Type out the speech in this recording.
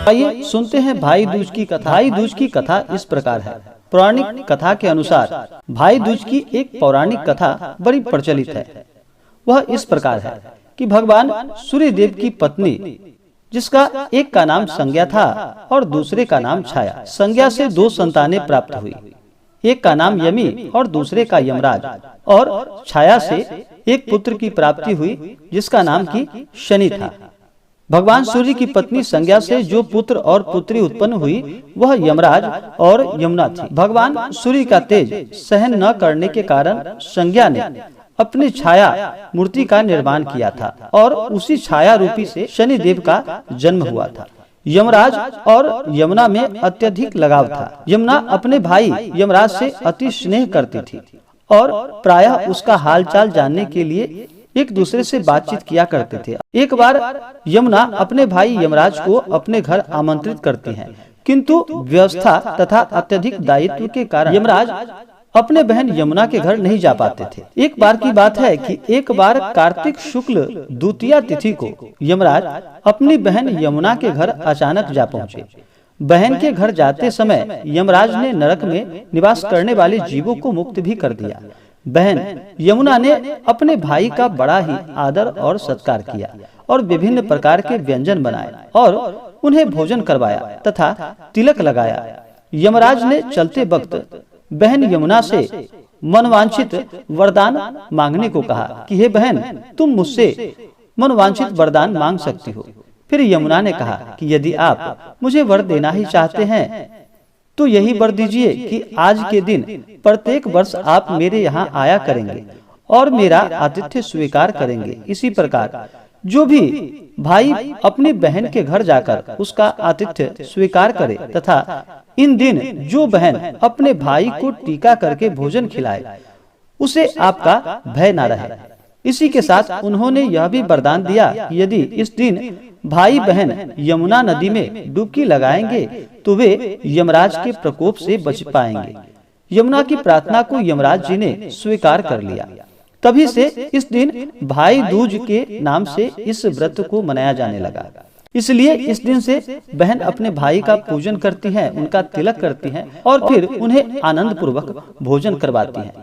आइए सुनते हैं भाई दूज की कथा। भाई दूज की कथा इस प्रकार है। पौराणिक कथा के अनुसार भाई दूज की एक पौराणिक कथा बड़ी प्रचलित है। वह इस प्रकार है कि भगवान सूर्य देव की पत्नी, जिसका एक का नाम संज्ञा था और दूसरे का नाम छाया, संज्ञा से 2 संतानें प्राप्त हुई। एक का नाम यमी और दूसरे का यमराज, और छाया से एक पुत्र की प्राप्ति हुई जिसका नाम की शनि था। भगवान सूर्य की पत्नी संज्ञा से जो पुत्र और पुत्री उत्पन्न हुई वह यमराज और यमुना थी। भगवान सूर्य का तेज सहन न करने के कारण संज्ञा ने अपनी छाया मूर्ति का निर्माण किया था और उसी छाया रूपी से शनि देव का जन्म हुआ था। यमराज और यमुना में अत्यधिक लगाव था। यमुना अपने भाई यमराज से अति स्नेह करती थी और प्रायः उसका हालचाल जानने के लिए एक दूसरे से बातचीत किया करते थे। एक बार यमुना अपने भाई यमराज को अपने घर आमंत्रित करती हैं, किंतु व्यवस्था तथा अत्यधिक दायित्व के कारण यमराज अपने बहन यमुना के घर नहीं जा पाते थे। एक बार की बात है कि एक बार कार्तिक शुक्ल द्वितीया तिथि को यमराज अपनी बहन यमुना के घर अचानक जा पहुँचे। बहन के घर जाते समय यमराज ने नरक में निवास करने वाले जीवों को मुक्त भी कर दिया। बहन यमुना ने अपने भाई का बड़ा ही आदर और सत्कार किया और विभिन्न प्रकार के व्यंजन बनाए और उन्हें भोजन करवाया तथा तिलक लगाया। यमराज ने चलते वक्त बहन यमुना से मनवांछित वरदान मांगने को कहा कि हे बहन, तुम मुझसे मनवांछित वरदान मांग सकती हो। फिर यमुना ने कहा कि यदि आप मुझे वर देना ही चाहते हैं तो यही वर दीजिए कि आज के दिन प्रत्येक वर्ष आप मेरे यहाँ आया करेंगे और मेरा आतिथ्य स्वीकार करेंगे। इसी प्रकार जो भी भाई अपनी बहन के घर जाकर उसका आतिथ्य स्वीकार करे तथा इन दिन जो बहन अपने भाई को टीका करके भोजन खिलाए उसे आपका भय न रहे। इसी के साथ उन्होंने यह भी वरदान दिया कि यदि इस दिन भाई बहन यमुना नदी में डुबकी लगाएंगे तो वे यमराज के प्रकोप से बच पाएंगे। यमुना की प्रार्थना को यमराज जी ने स्वीकार कर लिया। तभी से इस दिन भाई दूज के नाम से इस व्रत को मनाया जाने लगा। इसलिए इस दिन से बहन अपने भाई का पूजन करती हैं, उनका तिलक करती हैं और फिर उन्हें आनंद पूर्वक भोजन करवाती हैं।